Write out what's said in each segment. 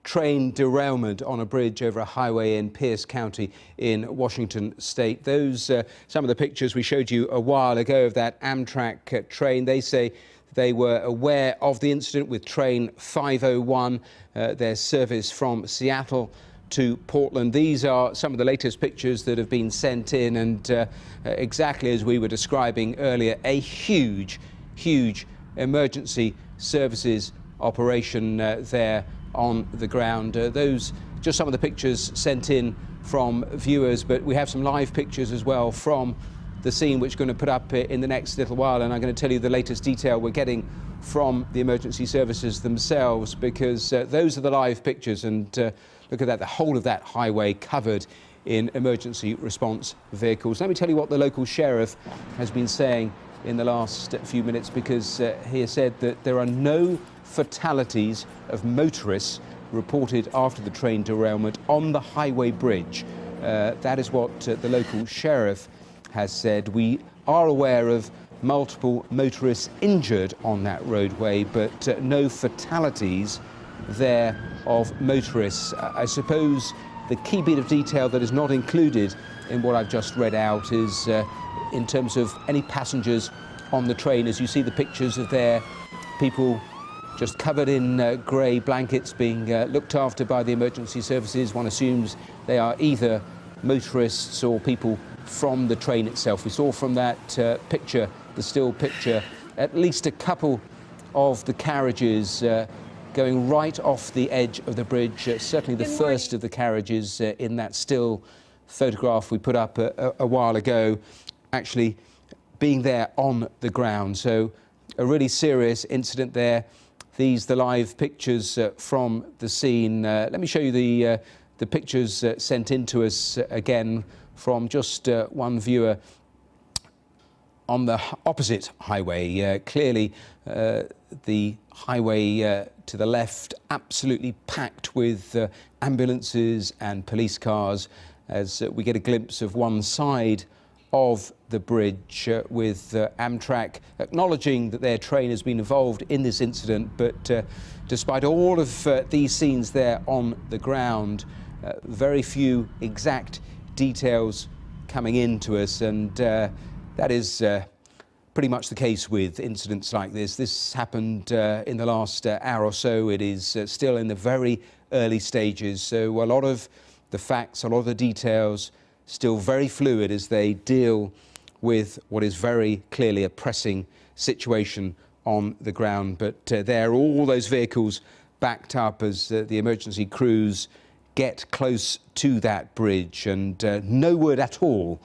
train derailment on a bridge over a highway in Pierce County in Washington State. Those some of the pictures we showed you a while ago of that Amtrak train. They say they were aware of the incident with train 501, their service from Seattle to Portland. These are some of the latest pictures that have been sent in, and exactly as we were describing earlier, a huge emergency services operation there on the ground. Those just some of the pictures sent in from viewers, but we have some live pictures as well from the scene, which we're going to put up in the next little while, and I'm going to tell you the latest detail we're getting from the emergency services themselves, because those are the live pictures, and look at that, the whole of that highway covered in emergency response vehicles. Let me tell you what the local sheriff has been saying in the last few minutes, because he has said that there are no fatalities of motorists reported after the train derailment on the highway bridge. That is what the local sheriff has said. We are aware of multiple motorists injured on that roadway, but no fatalities there of motorists. I suppose the key bit of detail that is not included in what I've just read out is in terms of any passengers on the train. As you see the pictures of there, people just covered in grey blankets being looked after by the emergency services. One assumes they are either motorists or people from the train itself. We saw from that picture, the still picture, at least a couple of the carriages going right off the edge of the bridge. Certainly the first of the carriages in that still photograph we put up a while ago, actually being there on the ground. So a really serious incident there. These the live pictures from the scene. Let me show you the pictures sent in to us again from just one viewer on the opposite highway. Clearly the highway to the left absolutely packed with ambulances and police cars, as we get a glimpse of one side of the bridge with Amtrak acknowledging that their train has been involved in this incident. But despite all of these scenes there on the ground, very few exact details coming in to us, and that is pretty much the case with incidents like this. This happened in the last hour or so. It is still in the very early stages, so a lot of the facts, a lot of the details still very fluid as they deal with what is very clearly a pressing situation on the ground. But there are all those vehicles backed up as the emergency crews get close to that bridge, and no word at all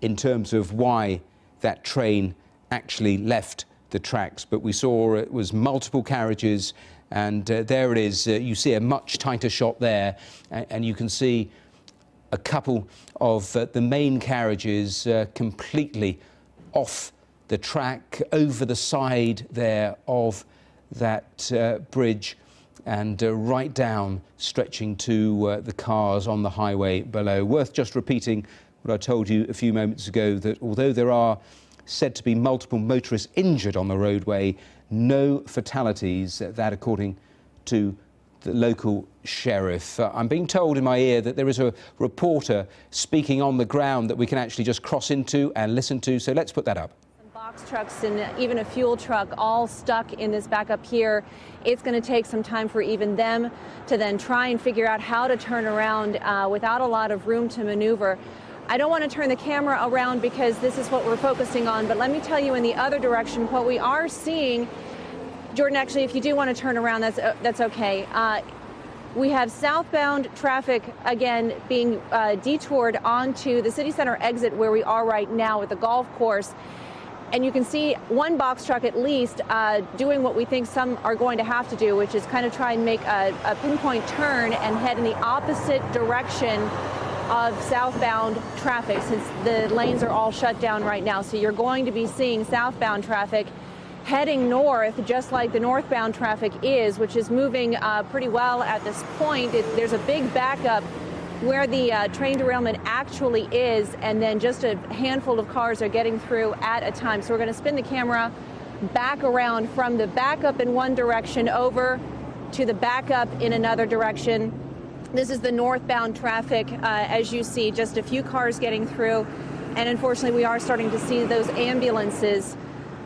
in terms of why that train actually left the tracks. But we saw it was multiple carriages, and there it is. You see a much tighter shot there, and you can see a couple of the main carriages completely off the track, over the side there of that bridge, and right down, stretching to the cars on the highway below. Worth just repeating what I told you a few moments ago, that although there are said to be multiple motorists injured on the roadway, no fatalities, that according to the local sheriff. I'm being told in my ear that there is a reporter speaking on the ground that we can actually just cross into and listen to, so let's put that up. Box trucks and even a fuel truck all stuck in this backup here. It's going to take some time for even them to then try and figure out how to turn around without a lot of room to maneuver. I don't want to turn the camera around because this is what we're focusing on, but let me tell you in the other direction what we are seeing. Jordan, actually, if you do want to turn around, that's okay. We have southbound traffic again being detoured onto the city center exit where we are right now at the golf course. And you can see one box truck at least doing what we think some are going to have to do, which is kind of try and make a pinpoint turn and head in the opposite direction of southbound traffic, since the lanes are all shut down right now. So you're going to be seeing southbound traffic heading north, just like the northbound traffic is, which is moving pretty well at this point. There's a big backup where the train derailment actually is, and then just a handful of cars are getting through at a time. So we're going to spin the camera back around from the backup in one direction over to the backup in another direction. This is the northbound traffic, as you see, just a few cars getting through. And unfortunately, we are starting to see those ambulances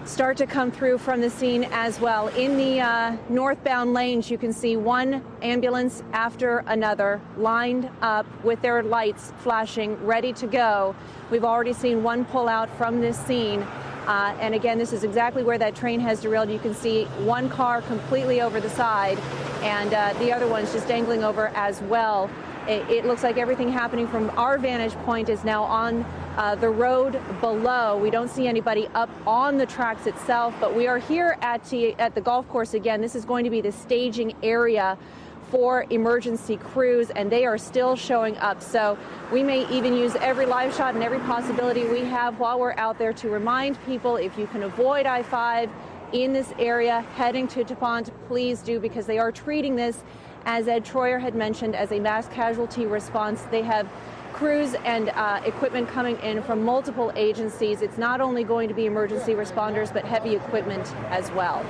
start to come through from the scene as well. In the northbound lanes, you can see one ambulance after another lined up with their lights flashing, ready to go. We've already seen one pull out from this scene. And again, this is exactly where that train has derailed. You can see one car completely over the side and the other one's just dangling over as well. It looks like everything happening from our vantage point is now on the road below. We don't see anybody up on the tracks itself, but we are here at the golf course again. This is going to be the staging area for emergency crews, and they are still showing up. So we may even use every live shot and every possibility we have while we're out there to remind people, if you can avoid I-5 in this area heading to DuPont, please do, because they are treating this, as Ed Troyer had mentioned, as a mass casualty response. They have crews and equipment coming in from multiple agencies. It's not only going to be emergency responders, but heavy equipment as well.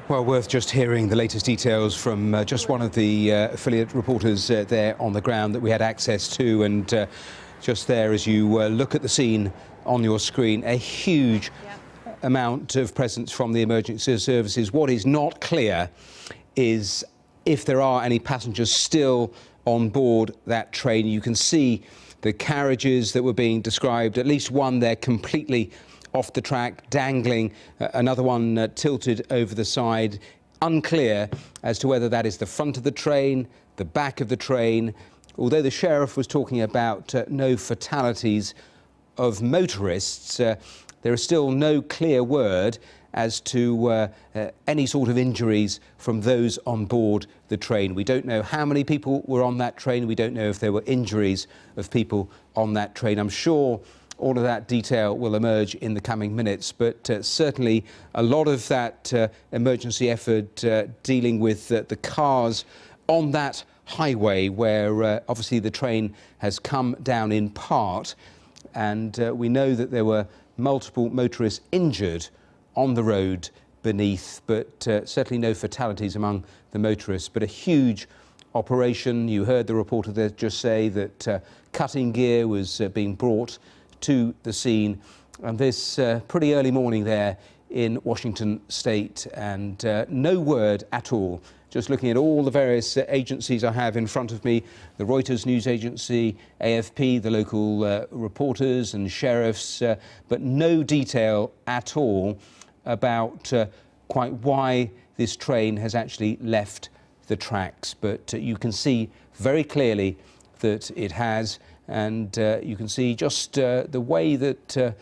Well, worth just hearing the latest details from just one of the affiliate reporters there on the ground that we had access to. And just there, as you look at the scene on your screen, a huge amount of presence from the emergency services. What is not clear is if there are any passengers still on board that train. You can see the carriages that were being described, at least one there completely off the track, dangling, another one tilted over the side. Unclear as to whether that is the front of the train, the back of the train. Although the sheriff was talking about no fatalities of motorists, there is still no clear word as to any sort of injuries from those on board the train. We don't know how many people were on that train. We don't know if there were injuries of people on that train. I'm sure all of that detail will emerge in the coming minutes, but certainly a lot of that emergency effort dealing with the cars on that highway where obviously the train has come down in part, and we know that there were multiple motorists injured on the road beneath, but certainly no fatalities among the motorists. But a huge operation. You heard the reporter there just say that cutting gear was being brought to the scene, and this pretty early morning there in Washington State, and no word at all. Just looking at all the various agencies I have in front of me, the Reuters news agency, AFP, the local reporters and sheriffs, but no detail at all about quite why this train has actually left the tracks. But you can see very clearly that it has, and you can see just the way that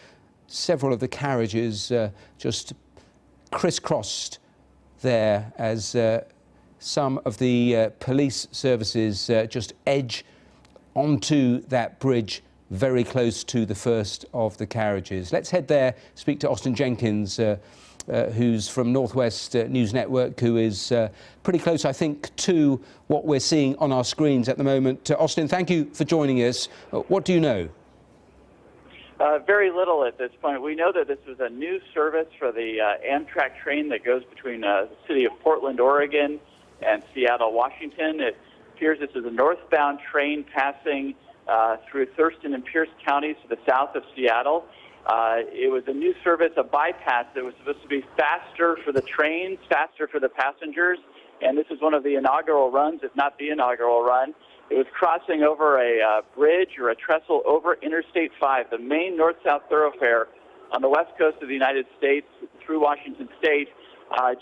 several of the carriages just crisscrossed there as some of the police services just edge onto that bridge very close to the first of the carriages. Let's head there, speak to Austin Jenkins, who's from Northwest News Network, who is pretty close, I think, to what we're seeing on our screens at the moment. Austin, thank you for joining us. What do you know? Very little at this point. We know that this was a new service for the Amtrak train that goes between the city of Portland, Oregon, and Seattle, Washington. It appears this is a northbound train passing through Thurston and Pierce counties to the south of Seattle. It was a new service, a bypass that was supposed to be faster for the trains, faster for the passengers, and this is one of the inaugural runs, if not the inaugural run. It was crossing over a bridge or a trestle over Interstate 5, the main north-south thoroughfare on the west coast of the United States through Washington State.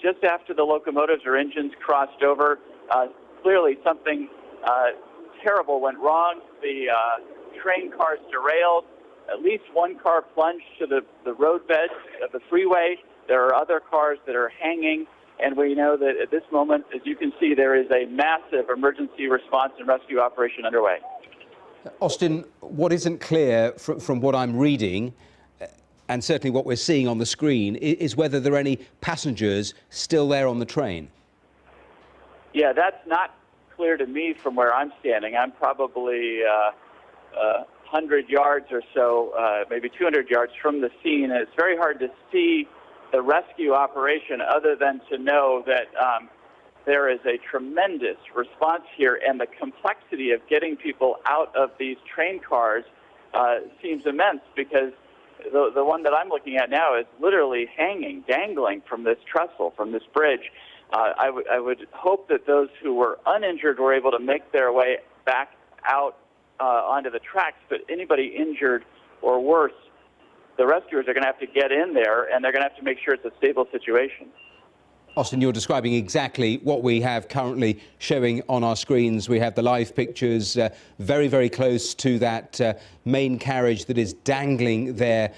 Just after the locomotives or engines crossed over, clearly something terrible went wrong. The train cars derailed. At least one car plunged to the roadbed of the freeway. There are other cars that are hanging, and we know that at this moment, as you can see, there is a massive emergency response and rescue operation underway. Austin, what isn't clear from what I'm reading, and certainly what we're seeing on the screen, is whether there are any passengers still there on the train. Yeah, that's not clear to me from where I'm standing. I'm probably 100 yards or so, maybe 200 yards from the scene. And it's very hard to see the rescue operation other than to know that there is a tremendous response here, and the complexity of getting people out of these train cars seems immense, because the one that I'm looking at now is literally hanging, dangling from this trestle, from this bridge. I would hope that those who were uninjured were able to make their way back out onto the tracks, but anybody injured or worse, the rescuers are going to have to get in there, and they're going to have to make sure it's a stable situation. Austin, you're describing exactly what we have currently showing on our screens. We have the live pictures very, very close to that main carriage that is dangling there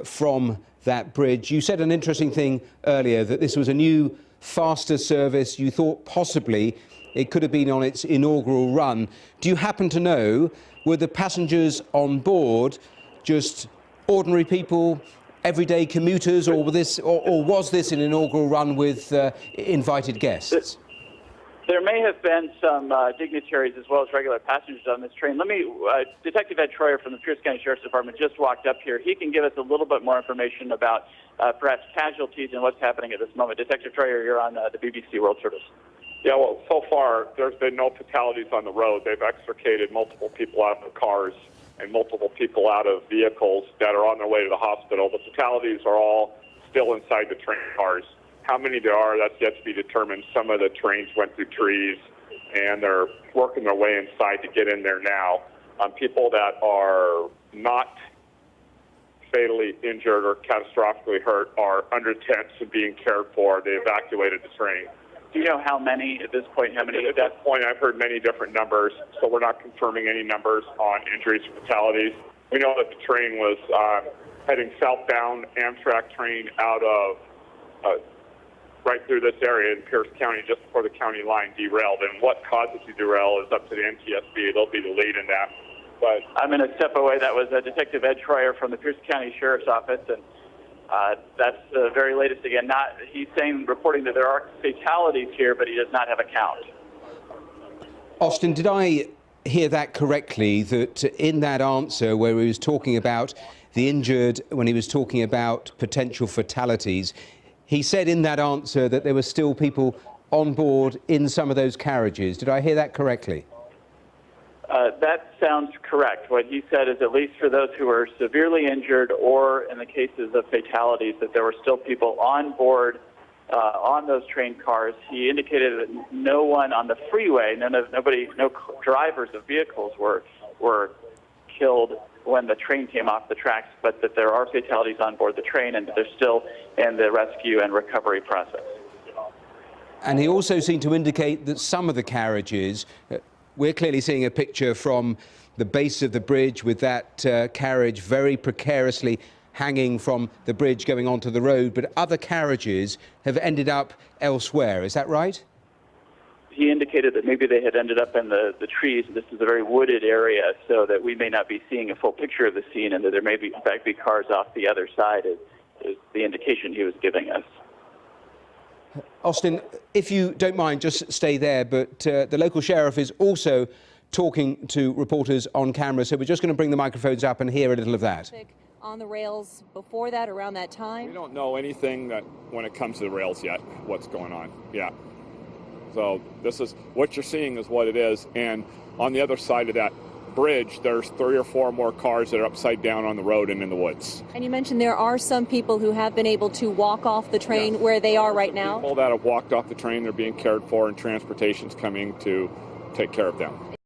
from that bridge. You said an interesting thing earlier, that this was a new, faster service. You thought possibly it could have been on its inaugural run. Do you happen to know, were the passengers on board just ordinary people, everyday commuters, or was this an inaugural run with invited guests? There may have been some dignitaries as well as regular passengers on this train. Detective Ed Troyer from the Pierce County Sheriff's Department just walked up here. He can give us a little bit more information about perhaps casualties and what's happening at this moment. Detective Troyer, you're on the BBC World Service. Yeah, well, so far there's been no fatalities on the road. They've extricated multiple people out of the cars and multiple people out of vehicles that are on their way to the hospital. The fatalities are all still inside the train cars. How many there are, that's yet to be determined. Some of the trains went through trees, and they're working their way inside to get in there now. People that are not fatally injured or catastrophically hurt are under tents and being cared for. They evacuated the train. Do you know how many at this point? At this point, I've heard many different numbers, so we're not confirming any numbers on injuries or fatalities. We know that the train was heading southbound. Amtrak train out of right through this area in Pierce County, just before the county line, derailed. And what caused it to derail is up to the NTSB. They'll be the lead in that. But I'm going to step away. That was Detective Ed Troyer from the Pierce County Sheriff's Office, and that's the very latest. Again, he's reporting that there are fatalities here, but he does not have a count. Austin, did I hear that correctly, that in that answer where he was talking about the injured, when he was talking about potential fatalities, he said in that answer that there were still people on board in some of those carriages. Did I hear that correctly? That sounds correct. What he said is, at least for those who were severely injured or in the cases of fatalities, that there were still people on board on those train cars. He indicated that no one on the freeway, no drivers of vehicles were killed when the train came off the tracks, but that there are fatalities on board the train, and that they're still in the rescue and recovery process. And he also seemed to indicate that some of the carriages, we're clearly seeing a picture from the base of the bridge with that carriage very precariously hanging from the bridge going onto the road, but other carriages have ended up elsewhere. Is that right? He indicated that maybe they had ended up in the trees. This is a very wooded area, so that we may not be seeing a full picture of the scene, and that there may be, in fact, be cars off the other side is the indication he was giving us. Austin, if you don't mind, just stay there, but the local sheriff is also talking to reporters on camera, so we're just going to bring the microphones up and hear a little of that. On the rails before that, around that time? We don't know anything that when it comes to the rails yet, what's going on. Yeah. So this is what you're seeing is what it is. And on the other side of that bridge, there's 3 or 4 more cars that are upside down on the road and in the woods. And you mentioned there are some people who have been able to walk off the train where they are right now? People that have walked off the train, they're being cared for, and transportation's coming to take care of them.